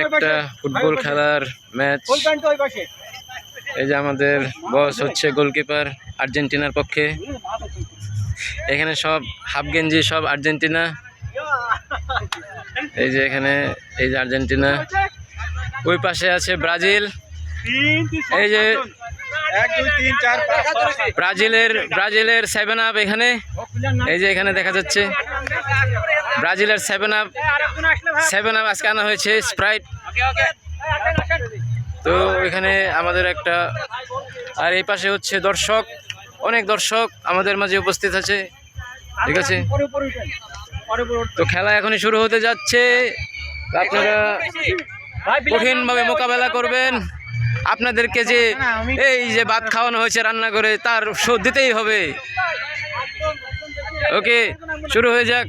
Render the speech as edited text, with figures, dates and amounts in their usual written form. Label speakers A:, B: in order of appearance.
A: একটা ফুটবল খেলার ম্যাচ। এই যে আমাদের বস হচ্ছে গোলকিপার আর্জেন্টিনার পক্ষে। এখানে সব হাফ গেঞ্জি, সব আর্জেন্টিনা। এই যে এখানে এই যে আর্জেন্টিনা, ওই পাশে আছে ব্রাজিল। এই যে ব্রাজিলের 7 আপ এখানে, এই যে এখানে দেখা যাচ্ছে ব্রাজিলের 7 আপ আজকে আনা হয়েছে, স্প্রাইট। তো এখানে আমাদের একটা, আর এই পাশে হচ্ছে দর্শক, অনেক দর্শক আমাদের মাঝে উপস্থিত আছে, ঠিক আছে। তো খেলা এখনই শুরু হতে যাচ্ছে। আপনারা কঠিনভাবে মোকাবেলা করবেন। আপনাদেরকে যে এই যে ভাত খাওয়ানো হয়েছে রান্না করে, তার শোধ দিতেই হবে। ওকে, শুরু হয়ে যাক।